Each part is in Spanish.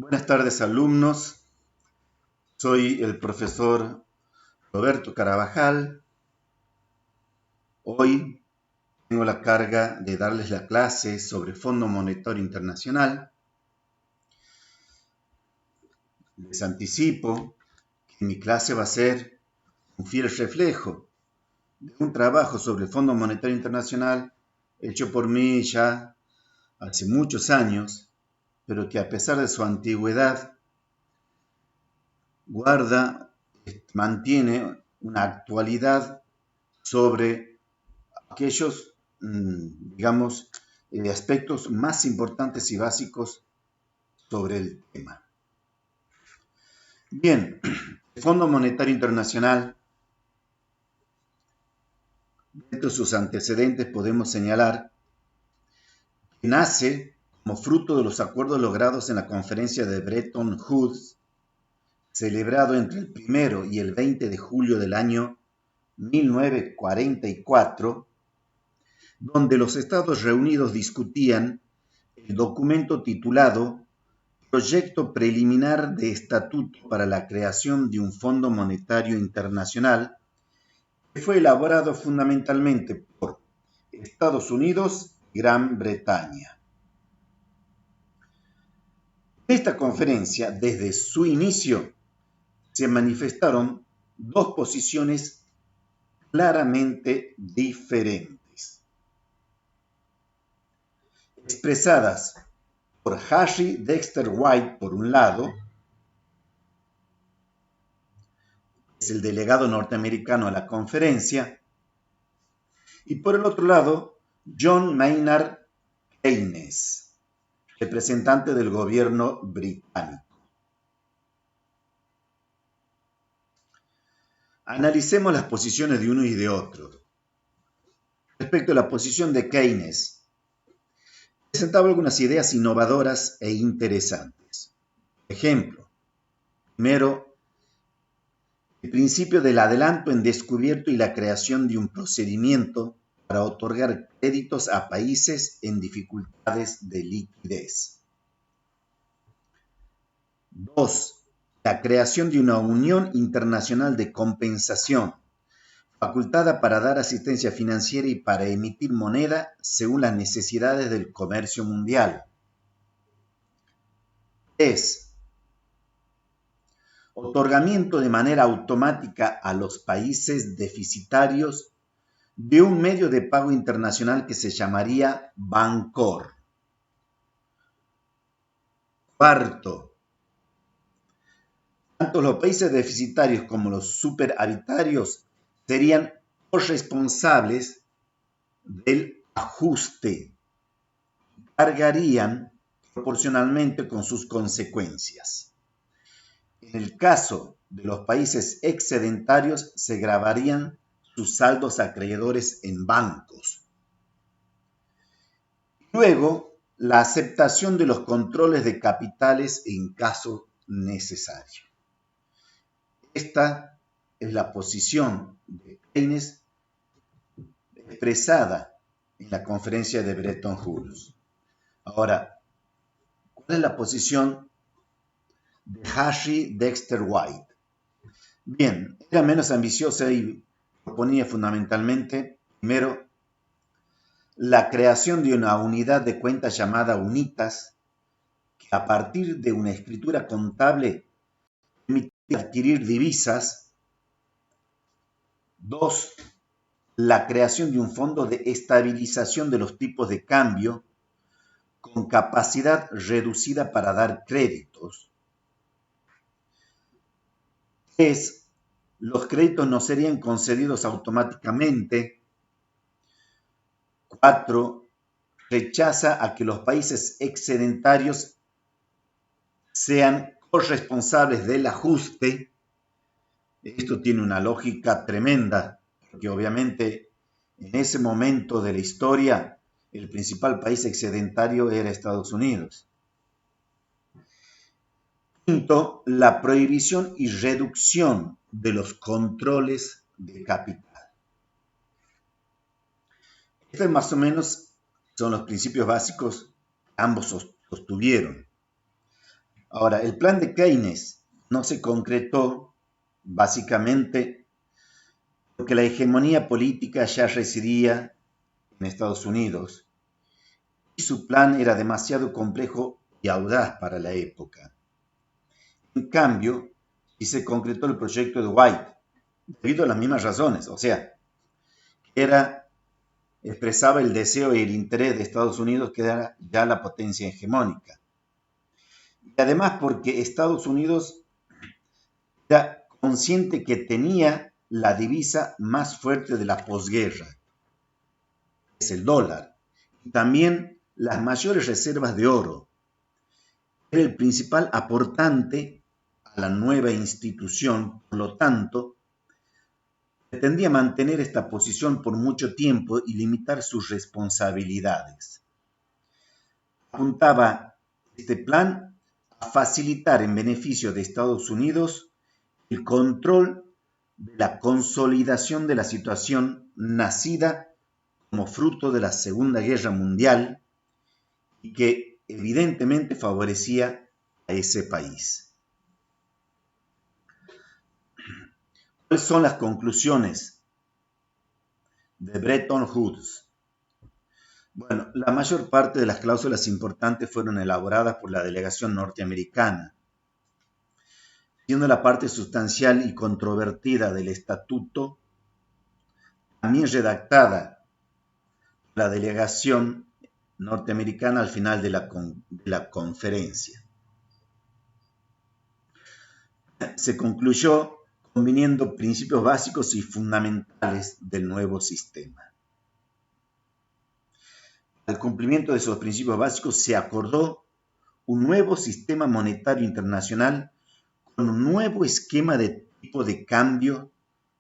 Buenas tardes, alumnos. Soy el profesor Roberto Carabajal. Hoy tengo la carga de darles la clase sobre Fondo Monetario Internacional. Les anticipo que mi clase va a ser un fiel reflejo de un trabajo sobre el Fondo Monetario Internacional hecho por mí ya hace muchos años, pero que a pesar de su antigüedad mantiene una actualidad sobre aquellos, digamos, aspectos más importantes y básicos sobre el tema. Bien, el Fondo Monetario Internacional, dentro de sus antecedentes podemos señalar que nace como fruto de los acuerdos logrados en la conferencia de Bretton Woods, celebrado entre el 1 y el 20 de julio del año 1944, donde los Estados Reunidos discutían el documento titulado Proyecto preliminar de estatuto para la creación de un Fondo Monetario Internacional, que fue elaborado fundamentalmente por Estados Unidos y Gran Bretaña. En esta conferencia, desde su inicio, se manifestaron dos posiciones claramente diferentes, expresadas por Harry Dexter White por un lado, es el delegado norteamericano a la conferencia, y por el otro lado, John Maynard Keynes, representante del gobierno británico. Analicemos las posiciones de uno y de otro. Respecto a la posición de Keynes, presentaba algunas ideas innovadoras e interesantes. Por ejemplo, primero, el principio del adelanto en descubierto y la creación de un procedimiento para otorgar créditos a países en dificultades de liquidez. 2. La creación de una Unión Internacional de Compensación, facultada para dar asistencia financiera y para emitir moneda según las necesidades del comercio mundial. 3. Otorgamiento de manera automática a los países deficitarios de un medio de pago internacional que se llamaría Bancor. 4. Tanto los países deficitarios como los superavitarios serían corresponsables del ajuste, cargarían proporcionalmente con sus consecuencias. En el caso de los países excedentarios, se gravarían sus saldos acreedores en bancos. Luego, la aceptación de los controles de capitales en caso necesario. Esta es la posición de Keynes expresada en la conferencia de Bretton Woods. Ahora, ¿cuál es la posición de Harry Dexter White? Bien, era menos ambiciosa y proponía fundamentalmente, primero, la creación de una unidad de cuenta llamada UNITAS, que a partir de una escritura contable permitía adquirir divisas. 2. La creación de un fondo de estabilización de los tipos de cambio con capacidad reducida para dar créditos. 3. Los créditos no serían concedidos automáticamente. 4. Rechaza a que los países excedentarios sean corresponsables del ajuste. Esto tiene una lógica tremenda, porque obviamente en ese momento de la historia el principal país excedentario era Estados Unidos. 5. La prohibición y reducción de los controles de capital. Estos más o menos son los principios básicos que ambos sostuvieron. Ahora, el plan de Keynes no se concretó básicamente porque la hegemonía política ya residía en Estados Unidos y su plan era demasiado complejo y audaz para la época. En cambio, sí se concretó el proyecto de White, debido a las mismas razones, o sea, expresaba el deseo y el interés de Estados Unidos que era ya la potencia hegemónica. Y además porque Estados Unidos era consciente que tenía la divisa más fuerte de la posguerra, es el dólar, y también las mayores reservas de oro. Era el principal aportante a la nueva institución, por lo tanto, pretendía mantener esta posición por mucho tiempo y limitar sus responsabilidades. Apuntaba este plan a facilitar en beneficio de Estados Unidos el control de la consolidación de la situación nacida como fruto de la Segunda Guerra Mundial y que evidentemente favorecía a ese país. ¿Cuáles son las conclusiones de Bretton Woods? Bueno, la mayor parte de las cláusulas importantes fueron elaboradas por la delegación norteamericana, siendo la parte sustancial y controvertida del estatuto también redactada por la delegación norteamericana al final de la conferencia. Se concluyó conviniendo principios básicos y fundamentales del nuevo sistema. Al cumplimiento de esos principios básicos se acordó un nuevo sistema monetario internacional con un nuevo esquema de tipo de cambio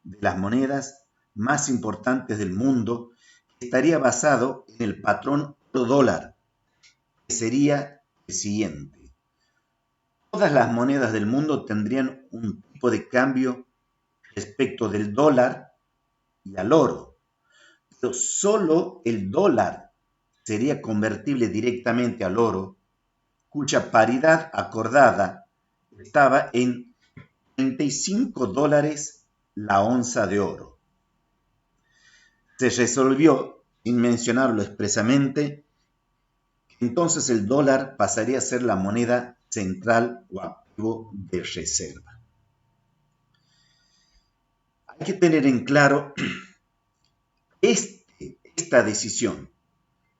de las monedas más importantes del mundo, que estaría basado en el patrón oro-dólar, que sería el siguiente. Todas las monedas del mundo tendrían un tipo de cambio respecto del dólar y al oro, pero solo el dólar sería convertible directamente al oro, cuya paridad acordada estaba en $35 la onza de oro. Se resolvió, sin mencionarlo expresamente, que entonces el dólar pasaría a ser la moneda central o activo de reserva. Hay que tener en claro esta decisión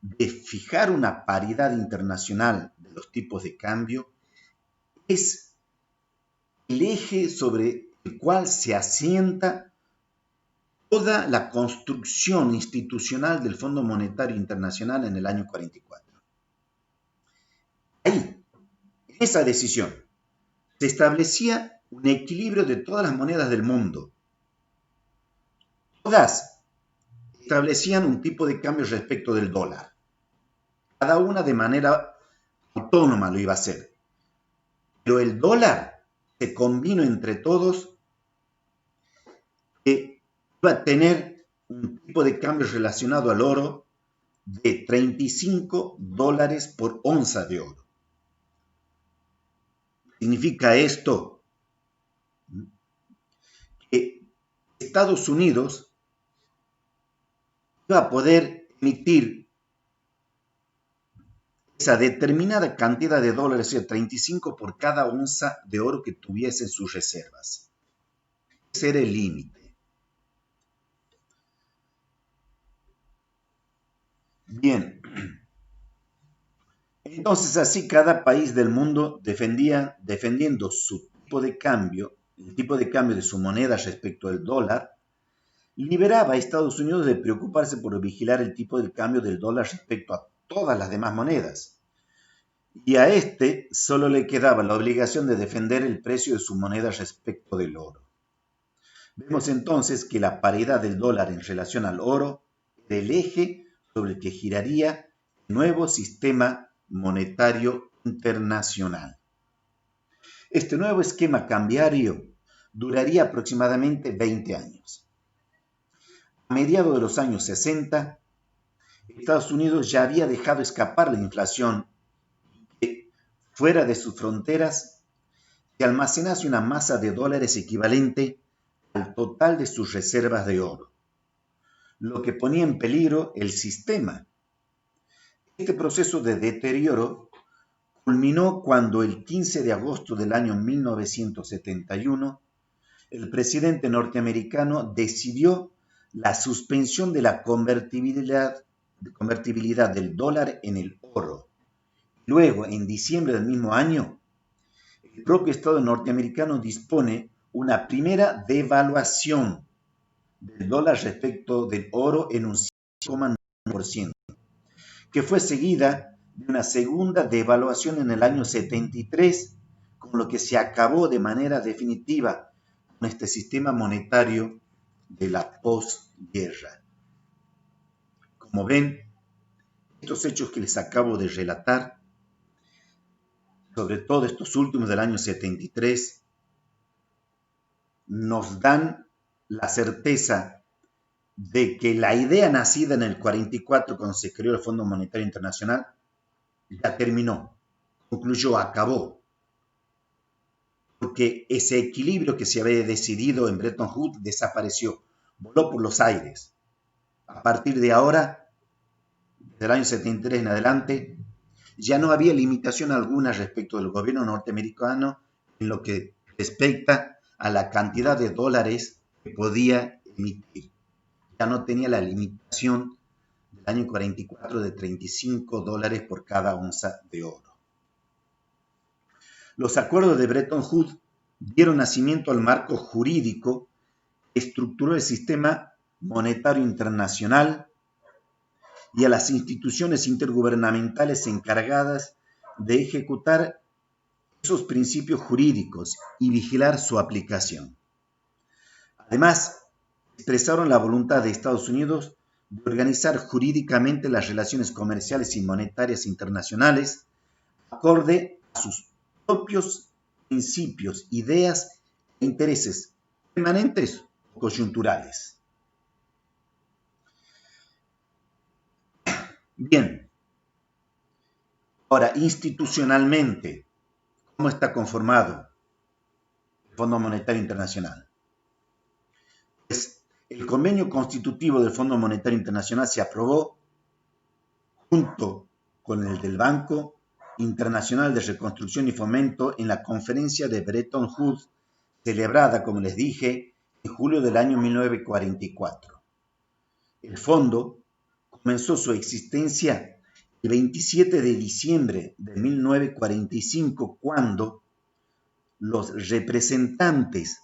de fijar una paridad internacional de los tipos de cambio es el eje sobre el cual se asienta toda la construcción institucional del Fondo Monetario Internacional en el año 44. Ahí, en esa decisión, se establecía un equilibrio de todas las monedas del mundo. Todas establecían un tipo de cambio respecto del dólar. Cada una de manera autónoma lo iba a hacer. Pero el dólar se combinó entre todos que iba a tener un tipo de cambio relacionado al oro de $35 por onza de oro. Significa esto que Estados Unidos iba a poder emitir esa determinada cantidad de dólares, o sea, 35 por cada onza de oro que tuviese en sus reservas. Ese era el límite. Bien. Entonces, así cada país del mundo defendiendo su tipo de cambio, el tipo de cambio de su moneda respecto al dólar, liberaba a Estados Unidos de preocuparse por vigilar el tipo de cambio del dólar respecto a todas las demás monedas. Y a este solo le quedaba la obligación de defender el precio de su moneda respecto del oro. Vemos entonces que la paridad del dólar en relación al oro era el eje sobre el que giraría el nuevo sistema monetario internacional. Este nuevo esquema cambiario duraría aproximadamente 20 años. A mediados de los años 60, Estados Unidos ya había dejado escapar la inflación que fuera de sus fronteras se almacenase una masa de dólares equivalente al total de sus reservas de oro, lo que ponía en peligro el sistema. Este proceso de deterioro culminó cuando el 15 de agosto del año 1971 el presidente norteamericano decidió la suspensión de la convertibilidad del dólar en el oro. Luego, en diciembre del mismo año, el propio Estado norteamericano dispone una primera devaluación del dólar respecto del oro en un 5,9%, que fue seguida de una segunda devaluación en el año 73, con lo que se acabó de manera definitiva con este sistema monetario de la posguerra. Como ven, estos hechos que les acabo de relatar, sobre todo estos últimos del año 73, nos dan la certeza de que la idea nacida en el 44 cuando se creó el Fondo Monetario Internacional ya terminó, concluyó, acabó, porque ese equilibrio que se había decidido en Bretton Woods desapareció, voló por los aires. A partir de ahora, del año 73 en adelante, ya no había limitación alguna respecto del gobierno norteamericano en lo que respecta a la cantidad de dólares que podía emitir. Ya no tenía la limitación del año 44 de 35 dólares por cada onza de oro. Los acuerdos de Bretton Woods dieron nacimiento al marco jurídico que estructuró el sistema monetario internacional y a las instituciones intergubernamentales encargadas de ejecutar esos principios jurídicos y vigilar su aplicación. Además, expresaron la voluntad de Estados Unidos de organizar jurídicamente las relaciones comerciales y monetarias internacionales acorde a sus propios principios, ideas e intereses permanentes o coyunturales. Bien, ahora institucionalmente, ¿cómo está conformado el Fondo Monetario Internacional? Pues el convenio constitutivo del Fondo Monetario Internacional se aprobó junto con el del Banco Internacional de Reconstrucción y Fomento en la conferencia de Bretton Woods, celebrada, como les dije, en julio del año 1944. El fondo comenzó su existencia el 27 de diciembre de 1945, cuando los representantes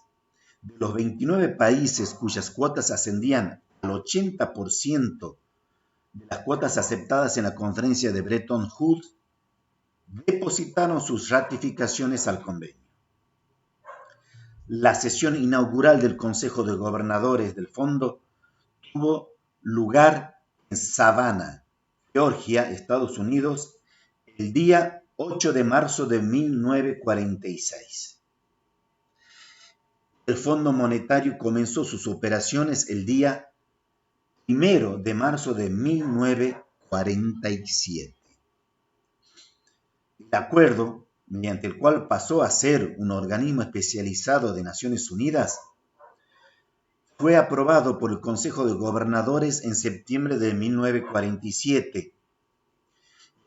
de los 29 países cuyas cuotas ascendían al 80% de las cuotas aceptadas en la conferencia de Bretton Woods, depositaron sus ratificaciones al convenio. La sesión inaugural del Consejo de Gobernadores del Fondo tuvo lugar en Savannah, Georgia, Estados Unidos, el día 8 de marzo de 1946. El Fondo Monetario comenzó sus operaciones el día 1 de marzo de 1947. El acuerdo, mediante el cual pasó a ser un organismo especializado de Naciones Unidas, fue aprobado por el Consejo de Gobernadores en septiembre de 1947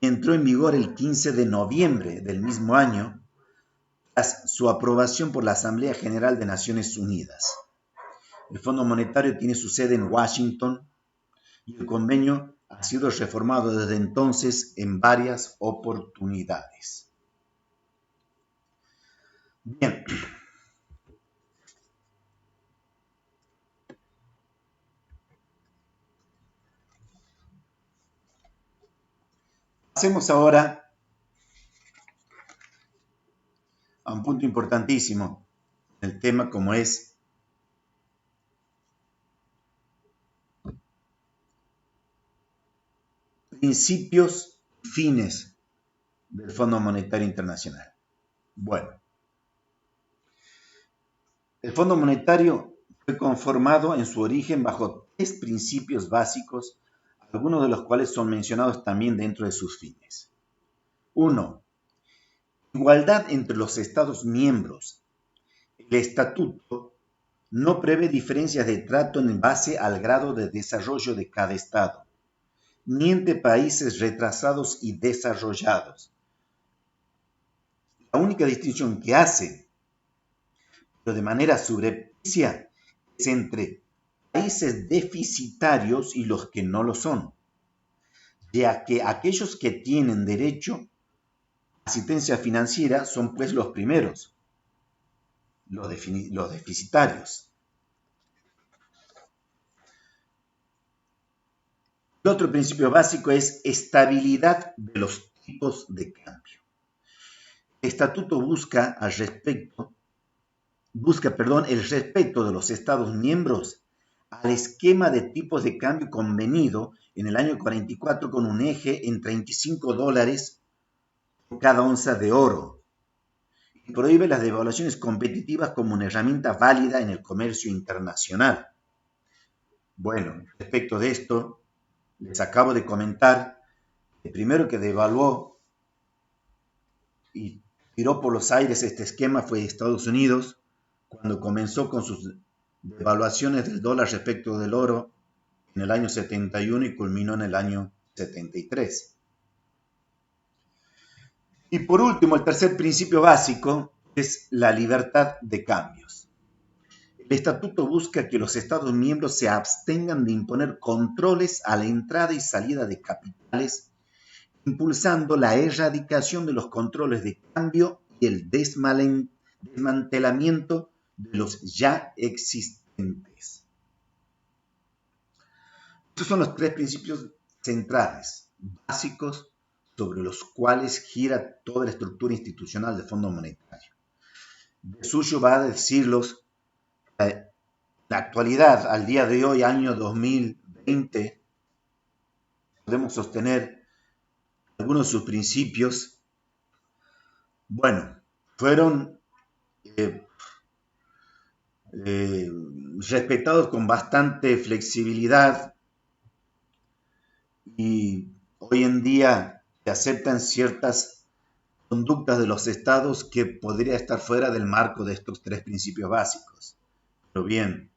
y entró en vigor el 15 de noviembre del mismo año, tras su aprobación por la Asamblea General de Naciones Unidas. El Fondo Monetario tiene su sede en Washington y el convenio ha sido reformado desde entonces en varias oportunidades. Bien. Pasemos ahora a un punto importantísimo del tema, como es principios y fines del Fondo Monetario Internacional. Bueno, el Fondo Monetario fue conformado en su origen bajo 3 principios básicos, algunos de los cuales son mencionados también dentro de sus fines. 1. Igualdad entre los Estados miembros. El estatuto no prevé diferencias de trato en base al grado de desarrollo de cada Estado, ni entre países retrasados y desarrollados. La única distinción que hace, pero de manera subrepticia, es entre países deficitarios y los que no lo son, ya que aquellos que tienen derecho a asistencia financiera son pues los primeros, los deficitarios. El otro principio básico es estabilidad de los tipos de cambio. El estatuto busca el respeto de los Estados miembros al esquema de tipos de cambio convenido en el año 44 con un eje en $35 por cada onza de oro y prohíbe las devaluaciones competitivas como una herramienta válida en el comercio internacional. Bueno, respecto de esto, les acabo de comentar, el primero que devaluó y tiró por los aires este esquema fue Estados Unidos, cuando comenzó con sus devaluaciones del dólar respecto del oro en el año 71 y culminó en el año 73. Y por último, el tercer principio básico es la libertad de cambios. El estatuto busca que los Estados miembros se abstengan de imponer controles a la entrada y salida de capitales, impulsando la erradicación de los controles de cambio y el desmantelamiento de los ya existentes. Estos son los tres principios centrales, básicos, sobre los cuales gira toda la estructura institucional del Fondo Monetario. De suyo va a decirlos en la actualidad, al día de hoy, año 2020, podemos sostener algunos de sus principios. Bueno, fueron respetados con bastante flexibilidad y hoy en día se aceptan ciertas conductas de los estados que podría estar fuera del marco de estos tres principios básicos. Pero bien,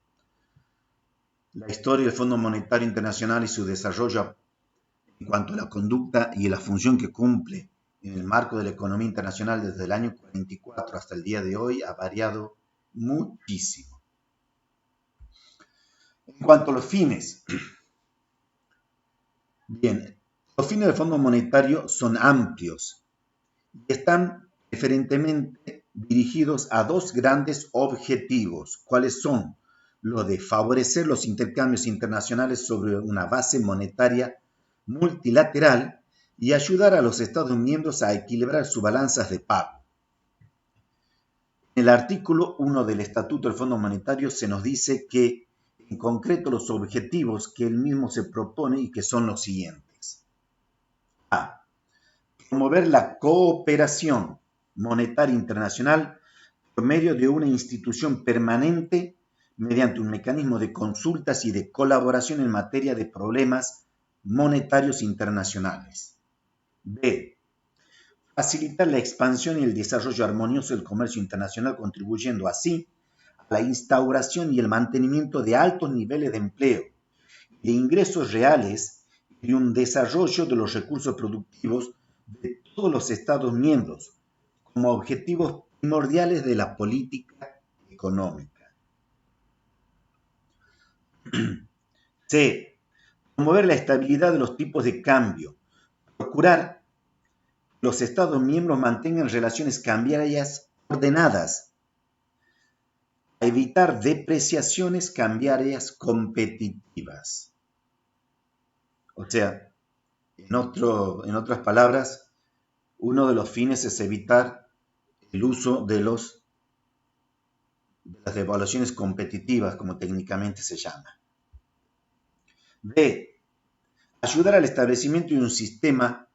la historia del Fondo Monetario Internacional y su desarrollo en cuanto a la conducta y la función que cumple en el marco de la economía internacional desde el año 44 hasta el día de hoy ha variado muchísimo. En cuanto a los fines, bien, los fines del Fondo Monetario son amplios y están preferentemente dirigidos a dos grandes objetivos, cuáles son los de favorecer los intercambios internacionales sobre una base monetaria multilateral y ayudar a los Estados miembros a equilibrar sus balanzas de pago. En el artículo 1 del Estatuto del Fondo Monetario se nos dice que, en concreto, los objetivos que él mismo se propone y que son los siguientes. A. Promover la cooperación monetaria internacional por medio de una institución permanente mediante un mecanismo de consultas y de colaboración en materia de problemas monetarios internacionales. B. Facilitar la expansión y el desarrollo armonioso del comercio internacional, contribuyendo así a la instauración y el mantenimiento de altos niveles de empleo, de ingresos reales y de un desarrollo de los recursos productivos de todos los Estados miembros, como objetivos primordiales de la política económica. C. Promover la estabilidad de los tipos de cambio, procurar que los Estados miembros mantengan relaciones cambiarias ordenadas, a evitar depreciaciones cambiarias competitivas. O sea, en otras palabras, uno de los fines es evitar el uso de las devaluaciones competitivas, como técnicamente se llama. B. Ayudar al establecimiento de un sistema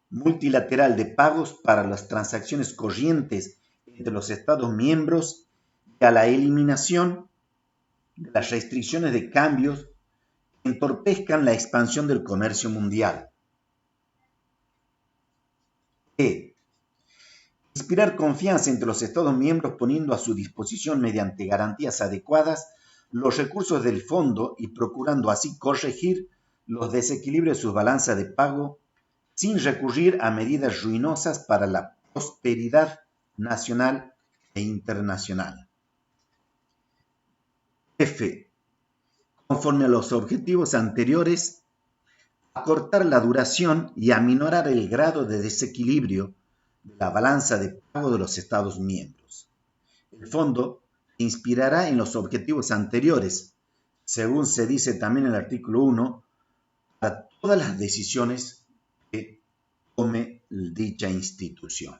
multilateral de pagos para las transacciones corrientes entre los Estados miembros y a la eliminación de las restricciones de cambios que entorpezcan la expansión del comercio mundial. E. Inspirar confianza entre los Estados miembros poniendo a su disposición mediante garantías adecuadas los recursos del fondo y procurando así corregir los desequilibrios de sus balanzas de pago sin recurrir a medidas ruinosas para la prosperidad nacional e internacional. F. Conforme a los objetivos anteriores, acortar la duración y aminorar el grado de desequilibrio de la balanza de pago de los Estados miembros. El fondo se inspirará en los objetivos anteriores, según se dice también en el artículo 1, para todas las decisiones que tome dicha institución.